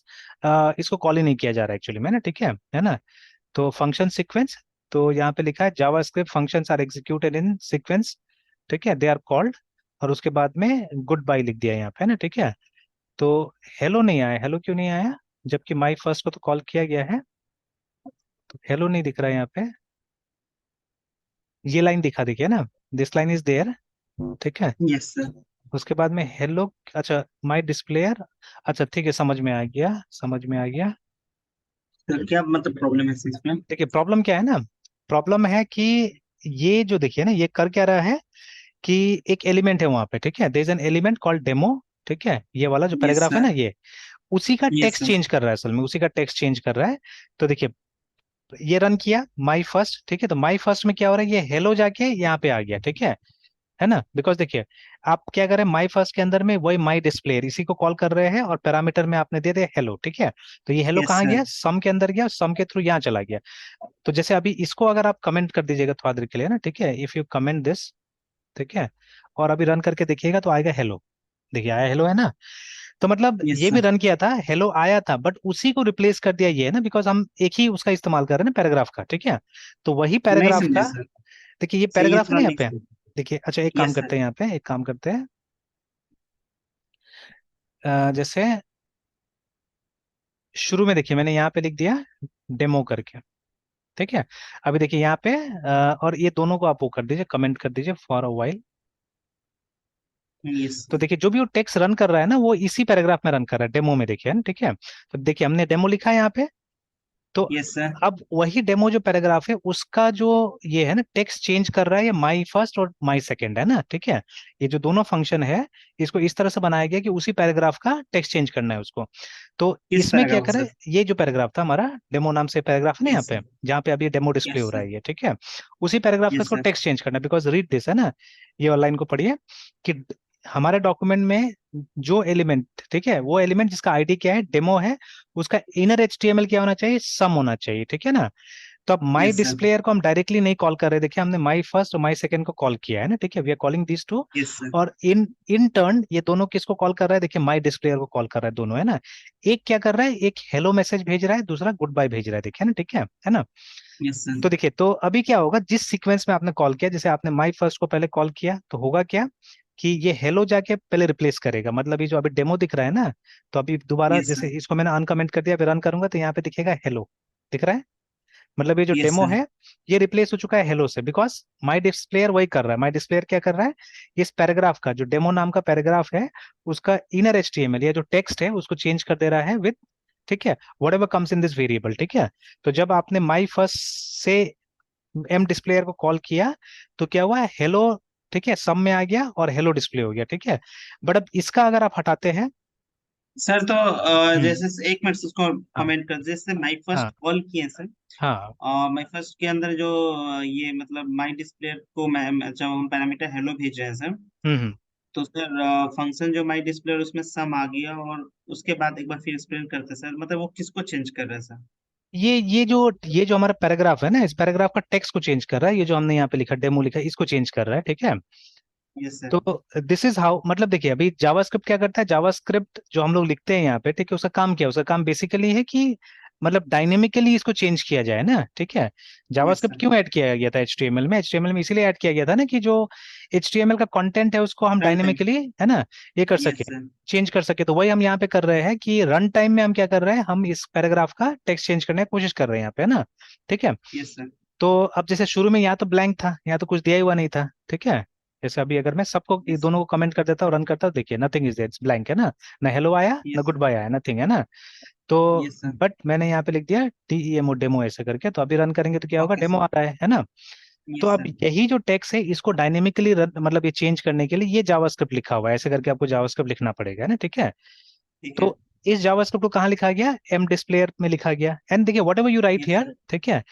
इसको कॉल ही नहीं किया जा रहा है एक्चुअली में ना, ठीक है ना। तो फंक्शन सीक्वेंस, तो यहाँ पे लिखा है JavaScript functions are executed in sequence, ठीक है, दे आर कॉल्ड, और उसके बाद में गुड बाय लिख दिया यहाँ पे, है ना, ठीक है। तो हेलो नहीं आया, हेलो क्यों नहीं आया, जबकि माई फर्स्ट को तो कॉल किया गया है, तो हेलो नहीं दिख रहा है यहाँ पे। ये लाइन दिखा, देखिए ना, दिस लाइन इज देयर, ठीक है। Yes sir. उसके बाद में हेलो, अच्छा माई डिस्प्लेयर, अच्छा ठीक है, समझ में आ गया, समझ में आ गया। सर क्या मतलब प्रॉब्लम है इसमें? देखिए प्रॉब्लम क्या है ना, प्रॉब्लम है कि ये जो देखिए ना, ये कर क्या रहा है कि एक एलिमेंट है वहां पे, ठीक है, there is an element called demo, ठीक है, ये वाला जो यस पैराग्राफ है ना, सर। ये उसी का यस टेक्स्ट सर। चेंज कर रहा है, असल में उसी का टेक्स्ट चेंज कर रहा है। तो देखिए ये रन किया माई फर्स्ट, ठीक है, तो माई फर्स्ट में क्या हो रहा है, ये हेलो जाके यहाँ पे आ गया, ठीक है ना, बिकॉज देखिए आप क्या करें, माई फर्स्ट के अंदर में वही माई डिस्प्ले इसी को कॉल कर रहे हैं, और पैरामीटर में आपने दे दिया हेलो, ठीक है। तो ये हेलो यस कहाँ सर। गया, सम के अंदर गया, सम के थ्रू यहाँ चला गया। तो जैसे अभी इसको अगर आप कमेंट कर दीजिएगा थोड़ा देर के लिए ना, ठीक है, इफ यू कमेंट दिस, ठीक है, और अभी रन करके देखिएगा तो आएगा हेलो, देखिए आया हेलो, है ना। तो मतलब यस ये भी सर। रन किया था, हेलो आया था, बट उसी को रिप्लेस कर दिया ये, है ना, बिकॉज हम एक ही उसका इस्तेमाल कर रहे हैं ना, पैराग्राफ का, ठीक है। तो वही नहीं पैराग्राफ समझे का, सर। देखिए ये सही है, पैराग्राफ है थोड़ा ना यहाँ पे, नेक्स्ट। देखिए अच्छा एक काम यस करते सर। हैं, यहाँ पे एक काम करते हैं, जैसे शुरू में देखिए मैंने यहाँ पे लिख दिया डेमो करके, ठीक है। अभी देखिए यहाँ पे और ये दोनों को आप वो कर दीजिए, कमेंट कर दीजिए फॉर अ while। यस तो सर। देखिए जो भी वो टेक्स्ट रन कर रहा है ना, वो इसी पैराग्राफ में रन कर रहा है, डेमो में, देखिए, है ना, ठीक है। तो देखिए हमने डेमो लिखा है यहाँ पे, तो यस सर। अब वही डेमो जो पैराग्राफ है उसका जो ये है ना टेक्स्ट चेंज कर रहा है, ये माई फर्स्ट और माई सेकेंड है ना, ठीक है। ये जो दोनों फंक्शन है इसको इस तरह से बनाया गया कि उसी पैराग्राफ का टेक्स्ट चेंज करना है उसको। तो किस इसमें क्या पैराग्राफ करें, सर? ये जो पैराग्राफ था हमारा डेमो नाम से पैराग्राफ है ना यहाँ यस पे, सर। जहाँ पे अभी डेमो डिस्प्ले यस हो रहा सर। है ये, ठीक है। उसी पैराग्राफ का यस इसको सर। टेक्स्ट चेंज करना है, बिकॉज रीड दिस है ना, ये वाला लाइन को पढ़िए कि हमारे डॉक्यूमेंट में जो एलिमेंट, ठीक है, वो एलिमेंट जिसका आईडी क्या है, डेमो है, उसका इनर एचटीएमएल क्या होना चाहिए, सम होना चाहिए, ठीक है ना। तो अब माई यस सर। डिस्प्लेयर को हम डायरेक्टली नहीं कॉल कर रहे, देखिए हमने माई फर्स्ट और माई सेकंड को कॉल किया है ना, ठीक है, we are calling this too. Yes sir. और इन इन टर्न ये दोनों किसको कॉल कर रहा है, देखिए माई डिस्प्लेयर को कॉल कर रहा है, दोनों है ना। एक क्या कर रहा है, एक हेलो मैसेज भेज रहा है, दूसरा गुड बाय भेज रहा है, देखिए ना, ठीक है ना। Yes sir. तो देखिए, तो अभी क्या होगा, जिस सीक्वेंस में आपने कॉल किया, जैसे आपने माई फर्स्ट को पहले कॉल किया तो होगा क्या कि ये हेलो जाके पहले रिप्लेस करेगा, मतलब ये जो अभी डेमो दिख रहा है ना, तो अभी दोबारा यस जैसे सर। इसको मैंने अनकमेंट कर दिया, फिर रन करूंगा तो यहाँ पे दिखेगा हेलो, दिख रहा है। मतलब ये जो यस डेमो सर। है ये रिप्लेस हो चुका है हेलो से, बिकॉज माई डिस्प्लेयर वही कर रहा है। माई डिस्प्लेयर क्या कर रहा है, इस पैराग्राफ का जो डेमो नाम का पैराग्राफ है उसका इनर एचटीएमएल या जो टेक्स्ट है उसको चेंज कर दे रहा है विद, ठीक है, what ever comes in this variable, ठीक है। तो जब आपने माई फर्स्ट से एम डिस्प्लेयर को कॉल किया तो क्या हुआ, हेलो, ठीक है, सम में आ गया और हेलो डिस्प्ले हो गया, ठीक है। बट अब इसका अगर आप हटाते हैं, सर तो हम्म, जैसे एक मिनट उसको हाँ कमेंट कर, जैसे माई हाँ फर्स्ट कॉल किए सर। हाँ, माई फर्स्ट के अंदर जो ये मतलब माई डिस्प्ले को मैं जब हम पैरामीटर हेलो भेज रहे हैं सर, हम्म। तो सर फंक्शन जो माई डिस्प्ले उसमें सम आ गया, और उसके बाद एक बार फिर एक्सप्लेन करते सर, मतलब वो किसको चेंज कर रहा है सर? ये जो हमारा पैराग्राफ है ना, इस पैराग्राफ का टेक्स्ट को चेंज कर रहा है, ये जो हमने यहाँ पे लिखा डेमो लिखा है इसको चेंज कर रहा है, ठीक है। Yes sir. तो दिस इज हाउ, मतलब देखिए अभी जावास्क्रिप्ट क्या करता है, जावास्क्रिप्ट जो हम लोग लिखते हैं यहाँ पे, ठीक है, उसका काम क्या है, उसका काम बेसिकली है कि मतलब डायनेमिकली इसको चेंज किया जाए ना, ठीक है। Yes JavaScript sir. क्यों ऐड किया गया था एचटीएमएल में, एचटीएमएल में इसीलिए ऐड किया गया था ना कि जो एचटीएमएल का कंटेंट है उसको हम फ्रंट एंड। डायनेमिकली, है ना, ये कर सके, यस सर। चेंज कर सके। तो वही हम यहाँ पे कर रहे हैं कि रन टाइम में हम क्या कर रहे हैं, हम इस पैराग्राफ का टेक्स्ट चेंज करने की कोशिश कर रहे हैं यहाँ पे, है ना, ठीक है। Yes sir. तो अब जैसे शुरू में यहाँ तो ब्लैंक था, यहाँ तो कुछ दिया ही हुआ नहीं था, ठीक है। जैसे अभी अगर मैं सबको ये यस। दोनों को कमेंट कर देता हूँ, रन करता हूँ, देखिए नथिंग इज देयर, ब्लैंक है ना हेलो आया ना यस गुड सर। बाय आया, नथिंग है ना। तो यस सर। बट मैंने यहाँ पे लिख दिया DEMO डेमो ऐसे करके, तो अभी रन करेंगे तो क्या होगा, ओके डेमो सर। आ रहा है ना। तो यस अब सर। यही जो टेक्स्ट है इसको डायनेमिकली मतलब ये चेंज करने के लिए ये जावास्क्रिप्ट लिखा हुआ है, ऐसे करके आपको जावास्क्रिप्ट लिखना पड़ेगा, है ना, ठीक है। ठीक है। तो इस जावास्क्रिप्ट को कहाँ लिखा गया, एम डिस्प्लेयर में लिखा गया, एंड देखिए what ever you right yes here, sir. ठीक है।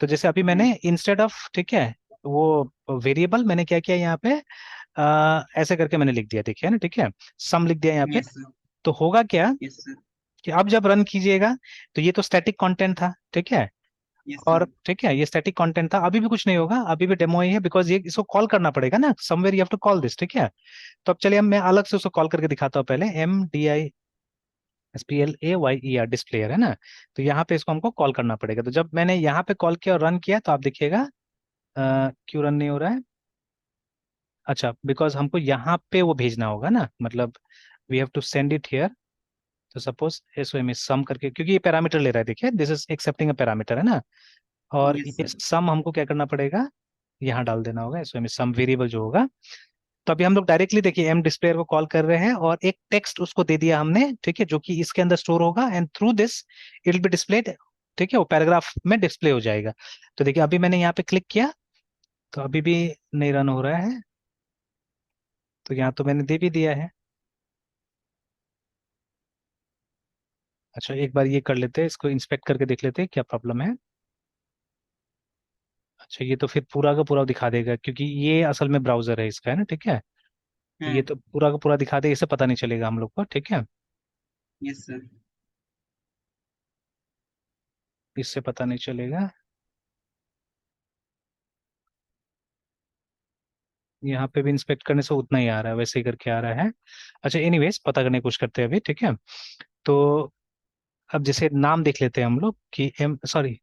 तो जैसे अभी मैंने इंस्टेड ऑफ, ठीक है, वो वेरिएबल मैंने क्या किया यहाँ पे, ऐसे करके मैंने लिख दिया, देखिए ना, ठीक है, सम लिख दिया यहाँ पे। Yes sir. तो होगा क्या यस सर। कि अब जब रन कीजिएगा तो ये तो स्टैटिक कंटेंट था, ठीक है, यस और सर। ठीक है ये स्टैटिक कंटेंट था, अभी भी कुछ नहीं होगा, अभी भी डेमो ही है, बिकॉज ये इसको कॉल करना पड़ेगा ना, somewhere you have to call this, ठीक है। तो अब चलिए अब मैं अलग से उसको कॉल करके दिखाता हूँ, पहले MDISPLAYER डिस्प्लेयर है ना। तो यहाँ पे इसको हमको कॉल करना पड़ेगा, तो जब मैंने यहाँ पे कॉल किया और रन किया तो आप देखिएगा क्यों रन नहीं हो रहा है। अच्छा, बिकॉज हमको यहाँ पे वो भेजना होगा ना, मतलब we have to send it here. तो सपोज SOM इज सम करके, क्योंकि ये पैरामीटर ले रहा है, देखिए this is accepting a parameter, है ना। और यस ये सर। सम हमको क्या करना पड़ेगा, यहाँ डाल देना होगा, SOM इज सम वेरिएबल जो होगा। तो अभी हम लोग डायरेक्टली देखिए एम डिस्प्लेयर को कॉल कर रहे हैं और एक टेक्स्ट उसको दे दिया हमने, ठीक है, जो कि इसके अंदर स्टोर होगा and through this it will be displayed, ठीक है, वो पैराग्राफ में डिस्प्ले हो जाएगा। तो देखिए अभी मैंने यहाँ पे क्लिक किया तो अभी भी नहीं रन हो रहा है, तो यहाँ तो मैंने दे भी दिया है। अच्छा एक बार ये कर लेते हैं, इसको इंस्पेक्ट करके देख लेते हैं क्या प्रॉब्लम है। अच्छा ये तो फिर पूरा का पूरा दिखा देगा, क्योंकि ये असल में ब्राउजर है इसका, है ना, ठीक है। तो ये हाँ। तो पूरा का पूरा दिखा देगा, इससे पता नहीं चलेगा हम लोग को, ठीक है, यस सर। इससे पता नहीं चलेगा। यहाँ पे भी इंस्पेक्ट करने से उतना ही आ रहा है, वैसे ही करके आ रहा है। अच्छा एनीवेज पता करने की कोशिश करते हैं अभी, ठीक है। तो अब जैसे नाम देख लेते हैं हम लोग कि एम सॉरी,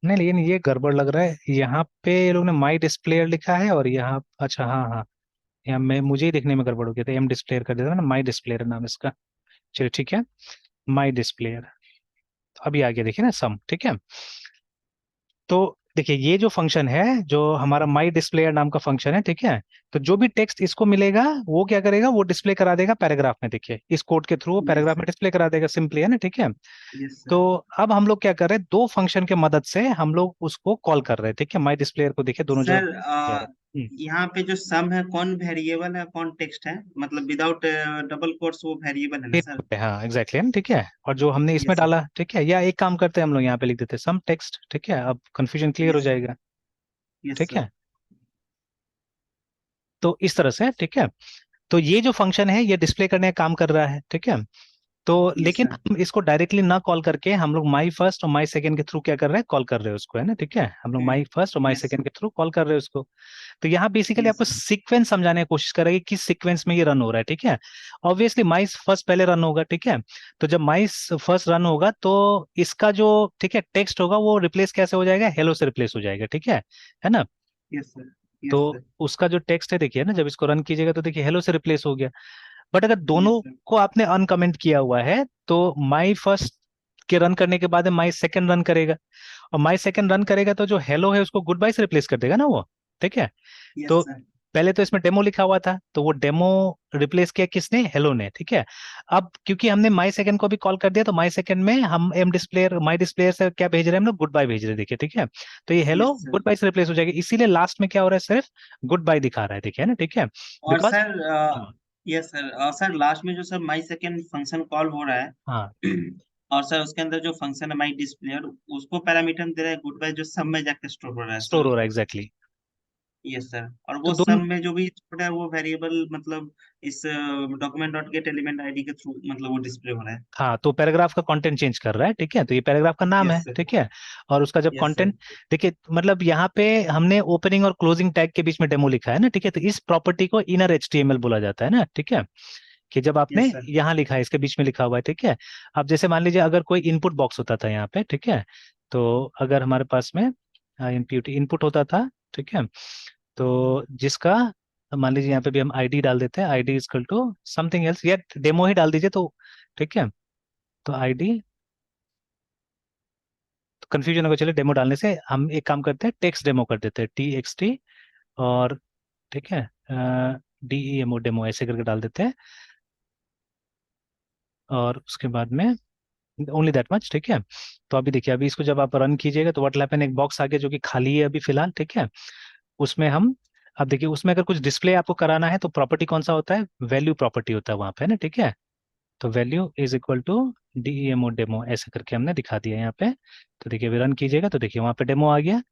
नहीं लेकिन ये गड़बड़ लग रहा है, यहाँ पे ये लोग ने माई डिस्प्लेयर लिखा है और यहाँ, अच्छा हाँ हाँ, यहाँ मैं मुझे ही देखने में गड़बड़ हो गया था, एम डिस्प्लेयर कर देता ना, माई डिस्प्लेयर नाम इसका। चलिए ठीक है, माई डिस्प्लेयर, अभी आ गया देखिए ना सम, ठीक है। तो देखिए ये जो फंक्शन है, जो हमारा माई डिस्प्लेयर नाम का फंक्शन है, ठीक है, तो जो भी टेक्स्ट इसको मिलेगा वो क्या करेगा, वो डिस्प्ले करा देगा पैराग्राफ में। देखिए इस कोड के थ्रू यस पैराग्राफ में सर। डिस्प्ले करा देगा, सिंपली, है ना, ठीक है। यस तो सर। अब हम लोग क्या कर रहे हैं, दो फंक्शन के मदद से हम लोग उसको कॉल कर रहे हैं, ठीक है। माई डिस्प्लेयर को देखिए दोनों जगह सर जा रहा है। यहाँ पे जो सम है कौन वेरिएबल है कौन टेक्स्ट है, मतलब विदाउट डबल कोट्स वो वेरिएबल है ना सर? हाँ एग्जैक्टली, है ठीक है। और जो हमने इसमें यस सर। डाला, ठीक है, या एक काम करते हैं हम लोग यहाँ पे लिख देते हैं सम टेक्स्ट, ठीक है, अब कंफ्यूजन क्लियर हो यस सर। जाएगा। यस ठीक सर। है, तो इस तरह से, ठीक है। तो ये जो फंक्शन है ये डिस्प्ले करने का काम कर रहा है, ठीक है। तो यस लेकिन सर। हम इसको डायरेक्टली ना कॉल करके हम लोग माई फर्स्ट और माई सेकंड के थ्रू क्या कर रहे हैं, कॉल कर रहे हैं उसको, है ना, ठीक है। हम लोग माई फर्स्ट और माई यस। सेकंड के थ्रू कॉल कर रहे हैं उसको। तो यहाँ बेसिकली यस आपको सर। सीक्वेंस समझाने की कोशिश करेंगे किस सीक्वेंस में ये रन हो रहा है, ठीक है। ऑब्वियसली माई फर्स्ट पहले रन होगा, ठीक है। तो जब माई फर्स्ट रन होगा तो इसका जो, ठीक है, टेक्स्ट होगा वो रिप्लेस कैसे हो जाएगा, हेलो से रिप्लेस हो जाएगा, ठीक है ना। Yes sir. तो यस सर। उसका जो टेक्स्ट है देखिए ना, जब इसको रन कीजिएगा तो देखिए हेलो से रिप्लेस हो गया। बट अगर यस दोनों सर। को आपने अनकमेंट किया हुआ है तो माई फर्स्ट के रन करने के बाद माई सेकंड रन करेगा, और माई सेकंड रन करेगा तो जो हेलो है उसको गुड बाय से रिप्लेस कर देगा ना वो, ठीक है। यस तो सर। पहले तो इसमें डेमो लिखा हुआ था, तो वो डेमो रिप्लेस किया किसने, हेलो ने, ठीक है। अब क्योंकि हमने माई सेकंड को भी कॉल कर दिया तो माई सेकंड में हम एम डिस्प्लेयर माई डिस्प्लेयर से क्या भेज रहे हैं हम लोग, गुड बाय भेज रहे हैं, देखिए, ठीक है। तो ये hello yes sir. Goodbye से रिप्लेस हो जाएगा, इसीलिए लास्ट में क्या हो रहा है, सिर्फ गुड बाय दिखा रहा है, देखिए, है ना, ठीक है। और because, sir yes sir, sir last में जो sir my second function call हो रहा है हाँ, और सर उसके अंदर जो फंक्शन है माई डिस्प्लेयर, उसको पैरामीटर दे रहा है गुड बाय, जो सब में जाके स्टोर हो रहा है स्टोर सर। हो रहा है एग्जैक्टली। Yes sir. और तो वो सब दोनों, में जो भी स्टोर है वो वेरिएबल, मतलब इस document dot gate element ID के थ्रू मतलब वो डिस्प्ले हो रहा है। हाँ, तो पैराग्राफ का कंटेंट चेंज कर रहा है, ठीक है, तो ये पैराग्राफ का नाम यस है, सर। ठीक है। और उसका जब यस सर। कंटेंट, देखिए मतलब यहाँ पे हमने ओपनिंग और क्लोजिंग टैग के बीच में डेमो लिखा है ना, ठीक है, तो इस प्रॉपर्टी को इनर एचटीएमएल बोला जाता है ना, ठीक है। कि जब आपने यस सर। यहाँ लिखा है, इसके बीच में लिखा हुआ है, ठीक है। अब जैसे मान लीजिए अगर कोई इनपुट बॉक्स होता था यहाँ पे, ठीक है, तो अगर हमारे पास में इनपुट इनपुट होता था, ठीक है, तो जिसका, मान लीजिए यहाँ पे भी हम आईडी डाल देते हैं, ID is equal to something else, या डेमो ही डाल दीजिए तो, ठीक है। तो आईडी, तो कंफ्यूजन होगा, चलिए डेमो डालने से हम एक काम करते हैं, टेक्स्ट डेमो कर देते हैं, TXT, और ठीक है, DEMO डेमो ऐसे करके डाल देते हैं, और उसके बाद में ओनली दैट मच, ठीक है। तो अभी देखिए, अभी इसको जब आप रन कीजिएगा तो व्हाट विल हैपन, एक बॉक्स आ गया जो कि खाली है अभी फिलहाल, ठीक है। उसमें हम, अब देखिए उसमें अगर कुछ डिस्प्ले आपको कराना है तो प्रॉपर्टी कौन सा होता है, वैल्यू प्रॉपर्टी होता है वहां पे, है ना, ठीक है। तो value is equal to DEMO demo ऐसे करके हमने दिखा दिया यहाँ पे। तो देखिए अभी रन कीजिएगा तो देखिए वहां पे डेमो आ गया।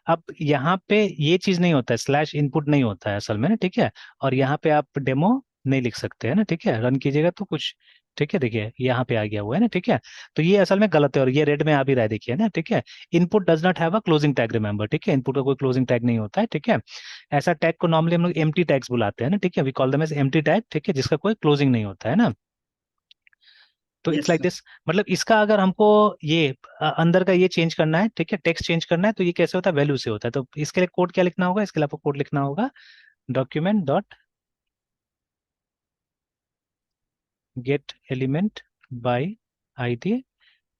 अब यहाँ पे ये चीज नहीं होता है, स्लैश इनपुट नहीं होता है असल में ना, ठीक है। और यहाँ पे आप डेमो नहीं लिख सकते, है ना, ठीक है, रन कीजिएगा तो कुछ, ठीक है, देखिए यहाँ पे आ गया हुआ है ना, ठीक है। तो ये असल में गलत है और ये रेड में आ भी रहा है, देखिए ना, ठीक है। Input does not have a closing tag, remember, ठीक है, इनपुट का कोई क्लोजिंग टैग नहीं होता है, ठीक है। ऐसा टैग को नॉर्मली हम लोग एम्प्टी टैग्स बुलाते हैं ना, ठीक है, we call them as empty tag, ठीक है, जिसका कोई क्लोजिंग नहीं होता है ना। तो it's yes like sir. This, मतलब इसका अगर हमको ये अंदर का ये चेंज करना है, ठीक है, टेक्स्ट चेंज करना है, तो ये कैसे होता है, वैल्यू से होता है। तो इसके लिए कोड क्या लिखना होगा, इसके लिए आपको कोड लिखना होगा, document dot gate element by ID,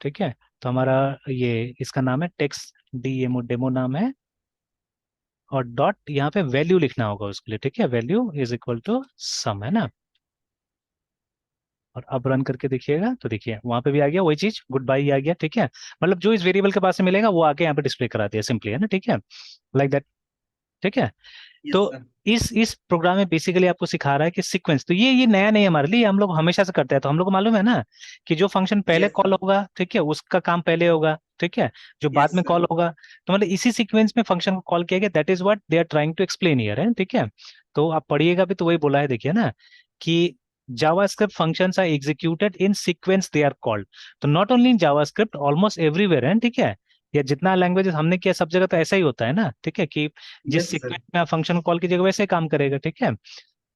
ठीक है। तो हमारा ये इसका नाम है टेक्स्ट डीएमओ डेमो नाम है, और डॉट यहाँ पे वैल्यू लिखना होगा उसके लिए, ठीक है, value is equal to some, है ना। और अब रन करके देखिएगा तो देखिए वहां पे भी आ गया वही चीज, गुड बाय आ गया, ठीक है। मतलब जो इस वेरिएबल के पास से मिलेगा वो आके यहाँ पे डिस्प्ले करा दिया सिंपली, है ना, ठीक है, लाइक दैट, ठीक है। यस तो सर। इस प्रोग्राम में बेसिकली आपको सिखा रहा है कि सीक्वेंस, तो ये नया नहीं है हमारे लिए, हम लोग हमेशा से करते हैं, तो हम लोग को मालूम है ना कि जो फंक्शन पहले यस कॉल सर। होगा, ठीक है, उसका काम पहले होगा, ठीक है, जो बाद यस में सर। कॉल होगा, तो मतलब इसी सीक्वेंस में फंक्शन को कॉल किया गया, that is what they are trying to explain here, है, ठीक है। तो आप पढ़िएगा भी तो वही बोला है, देखिए ना, कि JavaScript functions are executed in sequence they are called। तो not only in JavaScript, almost everywhere है, ठीक है। या जितना लैंग्वेजेस हमने किया सब जगह तो ऐसा ही होता है ना, ठीक है, कि जिस यस सर। सीक्वेंस में आप फंक्शन कॉल कीजिएगा वैसे ही काम करेगा, ठीक है।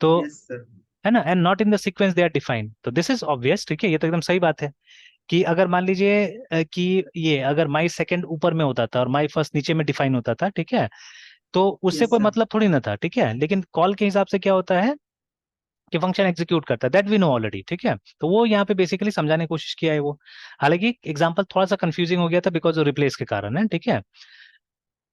तो यस सर। है ना, and not in the sequence they are defined, तो दिस इज ऑब्वियस, ठीक है, ये तो एकदम सही बात है। कि अगर मान लीजिए कि ये अगर माई सेकंड ऊपर में होता था और माई फर्स्ट नीचे में डिफाइन होता था, ठीक है, तो उससे यस कोई सर। मतलब थोड़ी ना था, ठीक है। लेकिन कॉल के हिसाब से क्या होता है कि फंक्शन एग्जीक्यूट करता है, दैट वी नो ऑलरेडी, ठीक है। तो वो यहाँ पे बेसिकली समझाने की कोशिश किया है वो। हालांकि एग्जांपल थोड़ा सा कंफ्यूजिंग हो गया था बिकॉज रिप्लेस के कारण है, ठीक है।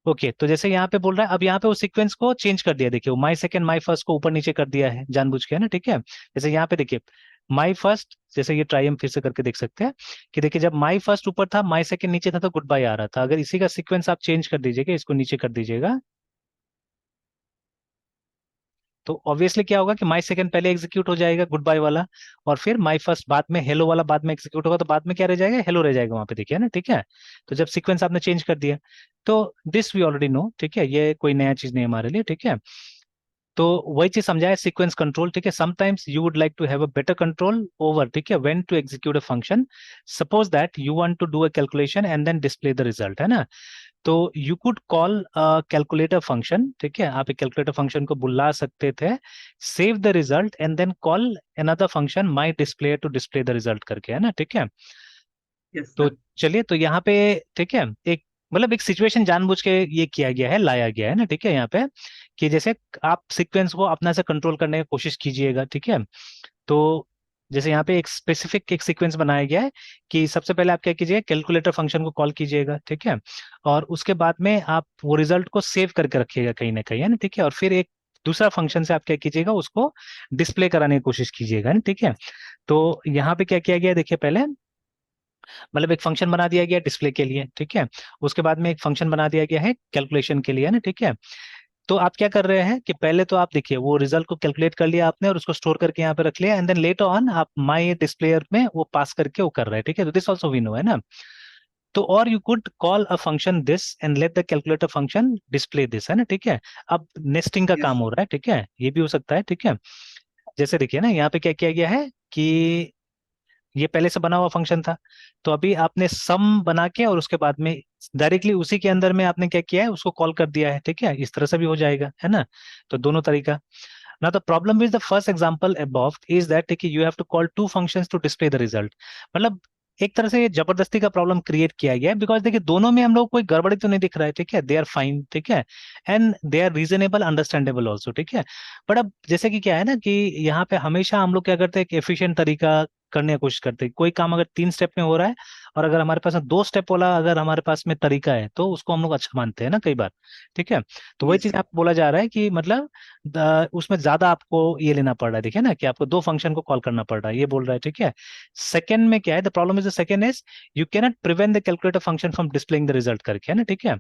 ओके, तो जैसे यहाँ पे बोल रहा है, अब यहाँ पे उस सीक्वेंस को चेंज कर दिया, देखिए माई सेकंड माई फर्स्ट को ऊपर नीचे कर दिया है जानबूझ के, है ना, ठीक है। जैसे यहाँ पे देखिए माई फर्स्ट, जैसे ये ट्राई हम फिर से करके देख सकते हैं कि देखिए जब माई फर्स्ट ऊपर था माई सेकंड नीचे था तो गुड बाय आ रहा था। अगर इसी का सीक्वेंस आप चेंज कर दीजिएगा, इसको नीचे कर दीजिएगा, तो ऑब्वियसली क्या होगा कि माई सेकंड पहले एग्जीक्यूट हो जाएगा गुड बाय वाला, और फिर माई फर्स्ट बाद में, हेलो वाला बाद में एग्जीक्यूट होगा, तो बाद में क्या रह जाएगा, हेलो रह जाएगा वहां पे, देखिए ना, ठीक है। तो जब सीक्वेंस आपने चेंज कर दिया, तो दिस वी ऑलरेडी नो, ठीक है, ये कोई नया चीज नहीं है हमारे लिए, ठीक है। तो वही चीज समझाया सीक्वेंस कंट्रोल, ठीक है। Sometimes you would like to have a better control over, ठीक है, when to execute a function. Suppose that you want to do a calculation and then display the result, है ना। तो you could call calculator function, ठीक है, आप एक calculator function को बुला सकते थे, save the result and then call another function my display to display the result करके, है ना, ठीक है। यस तो सर। चलिए, तो यहाँ पे ठीक है, एक मतलब एक सिचुएशन जानबूझ के ये किया गया है, लाया गया है ना, ठीक है, यहाँ पे कि जैसे आप सीक्वेंस को अपना से कंट्रोल करने की कोशिश कीजिएगा, ठीक है। तो जैसे यहाँ पे एक स्पेसिफिक एक सीक्वेंस बनाया गया है कि सबसे पहले आप क्या कीजिएगा, कैलकुलेटर फंक्शन को कॉल कीजिएगा, ठीक है। और उसके बाद में आप वो रिजल्ट को सेव करके रखिएगा कहीं ना कहीं, है ना, ठीक है। और फिर एक दूसरा फंक्शन से आप क्या कीजिएगा, उसको डिस्प्ले कराने की कोशिश कीजिएगा, है ना, ठीक है। तो यहाँ पे क्या किया गया है, देखिए पहले मतलब एक फंक्शन बना दिया गया डिस्प्ले के लिए, ठीक है। उसके बाद में एक फंक्शन बना दिया गया है कैलकुलेशन के लिए, है ना, ठीक है। तो आप क्या कर रहे हैं कि पहले तो आप देखिए वो रिजल्ट को कैलकुलेट कर लिया आपने और उसको स्टोर करके यहाँ पे रख लिया, एंड देन लेटर ऑन आप माई डिस्प्लेयर में वो पास करके वो कर रहे हैं, ठीक है। तो दिस ऑल्सो वी नो, है ना। तो और you could call a function this and let the calculator function display this, है ना, ठीक है। अब नेस्टिंग का यस काम हो सर। रहा है, ठीक है, ये भी हो सकता है, ठीक है। जैसे देखिए ना यहाँ पे क्या किया गया है कि ये पहले से बना हुआ फंक्शन था, तो अभी आपने सम बना के और उसके बाद में डायरेक्टली उसी के अंदर में आपने क्या किया है, उसको कॉल कर दिया है, ठीक है। इस तरह से भी हो जाएगा, है ना। तो दोनों तरीका। Now the problem with the first example above is that कि you have to call two functions to display the result। मतलब एक तरह से ये जबरदस्ती का प्रॉब्लम क्रिएट किया गया है, बिकॉज देखिए दोनों में हम लोग कोई गड़बड़ी तो नहीं दिख रहा है, ठीक है, दे आर फाइन, ठीक है, and they are reasonable understandable also, ठीक है। बट अब जैसे कि क्या है ना कि यहाँ पे हमेशा हम लोग क्या करते हैं, एक एफिशिएंट तरीका करने की कोशिश करते हैं। कोई काम अगर 3 स्टेप में हो रहा है और अगर हमारे पास 2 स्टेप वाला अगर हमारे पास में तरीका है तो उसको हम लोग अच्छा मानते हैं ना कई बार, ठीक है। तो वही यस चीज सर। आप बोला जा रहा है कि मतलब उसमें ज्यादा आपको ये लेना पड़ रहा है, देखिए ना, कि आपको 2 फंक्शन को कॉल करना पड़ रहा है, ये बोल रहा है, ठीक है। सेकंड में क्या है, the problem is the second is you cannot prevent the calculator function from displaying the result करके, है ना, ठीक है।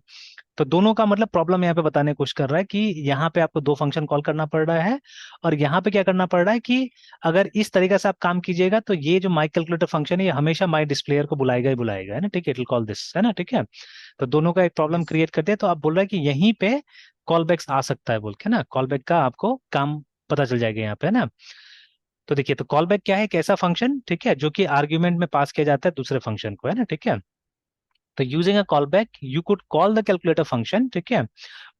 तो दोनों का मतलब प्रॉब्लम यहाँ पे बताने की कोशिश कर रहा है कि यहाँ पे आपको 2 फंक्शन कॉल करना पड़ रहा है, और यहाँ पे क्या करना पड़ रहा है कि अगर इस तरीके से आप काम कीजिएगा तो ये जो माई कैलकुलेटर फंक्शन है ये हमेशा माई डिस्प्लेयर को बुलाएगा ही बुलाएगा, है ना, ठीक है, इट विल कॉल दिस, है ना, ठीक है। तो दोनों का एक प्रॉब्लम यस। क्रिएट करते हैं, तो आप बोल रहे हैं कि यहीं पे कॉल बैक्स आ सकता है बोल के ना, कॉल बैक का आपको काम पता चल जाएगा यहाँ पे, है ना। तो देखिए, तो कॉल बैक क्या है, एक ऐसा फंक्शन, ठीक है, जो कि आर्ग्यूमेंट में पास किया जाता है दूसरे फंक्शन को, है ना, ठीक है। तो using a call back you could call the calculator function, ठीक है,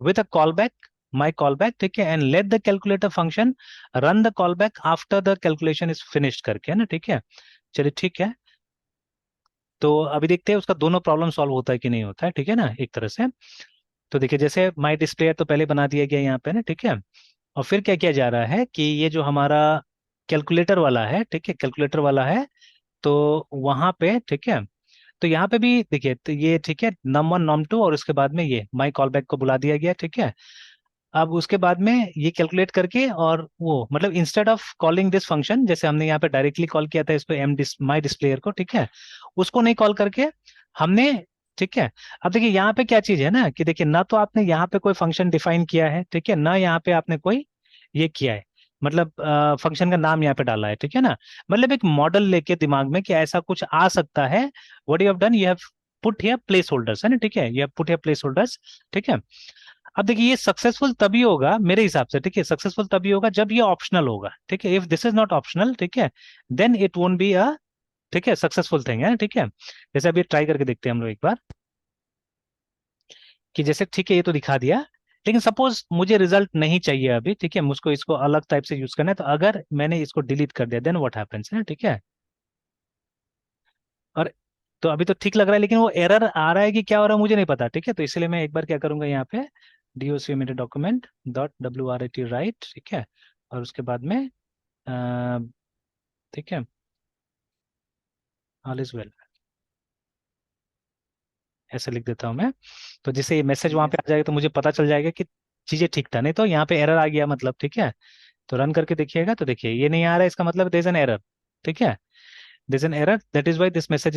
with a callback, my callback, ठीक है, and let the calculator function run the callback after the calculation is finished करके, है ना, ठीक है। चलिए ठीक है, तो अभी देखते हैं उसका दोनों प्रॉब्लम सॉल्व होता है कि नहीं होता है, ठीक है ना, एक तरह से। तो देखिए जैसे माई डिस्प्ले तो पहले बना दिया गया यहाँ पे ना, ठीक है। और फिर क्या किया जा रहा है कि ये जो हमारा कैलकुलेटर वाला है, ठीक है, कैलकुलेटर वाला है, तो वहां पे ठीक है, तो यहाँ पे भी देखिए, तो ये ठीक है, num1 num2 और उसके बाद में ये माई कॉलबैक को बुला दिया गया, ठीक है। अब उसके बाद में ये कैलकुलेट करके और वो मतलब instead of calling this function, जैसे हमने यहाँ पे डायरेक्टली कॉल किया था इसको माई डिस्प्लेयर को, ठीक है, उसको नहीं कॉल करके हमने, ठीक है। अब देखिए यहाँ पे क्या चीज है ना कि देखिए ना तो आपने यहाँ पे कोई फंक्शन डिफाइन किया है, ठीक है, ना यहाँ पे आपने कोई ये किया है, मतलब फंक्शन का नाम यहाँ पे डाला है, ठीक है ना। मतलब एक मॉडल लेके दिमाग में कि ऐसा कुछ आ सकता है, what you have done, you have put here place holders, है ना, ठीक है, you have put here place holders, ठीक है। अब देखिए ये सक्सेसफुल तभी होगा मेरे हिसाब से, ठीक है, सक्सेसफुल तभी होगा जब ये ऑप्शनल होगा, ठीक है। If this is not optional, ठीक है, then it won't be a, ठीक है, सक्सेसफुल थिंग, है, ठीक है। जैसे अभी ट्राई करके देखते हैं हम लोग एक बार कि जैसे ठीक है ये तो दिखा दिया, लेकिन सपोज मुझे रिजल्ट नहीं चाहिए अभी, ठीक है, मुझको इसको अलग टाइप से यूज करना है, तो अगर मैंने इसको डिलीट कर दिया देन व्हाट हैपेंस, है, ठीक है। और तो अभी तो ठीक लग रहा है, लेकिन वो एरर आ रहा है कि क्या हो रहा है मुझे नहीं पता, ठीक है। तो इसलिए मैं एक बार क्या करूंगा यहाँ पे doc मेरे डॉक्यूमेंट डॉट writ राइट, ठीक है, और उसके बाद में अ, ठीक है, ऑल इज वेल, ऐसे लिख देता हूँ मैं। तो जिससे ये मैसेज ठीक वहां है पे आ सर। जाएगा तो मुझे पता चल जाएगा कि चीजें ठीक था, नहीं तो यहाँ पे एरर आ गया मतलब, ठीक है। तो रन करके देखिएगा तो देखिए ये नहीं आ रहा है, इसका मतलब देयर इज एन एरर, ठीक है। There is an error, that is why this message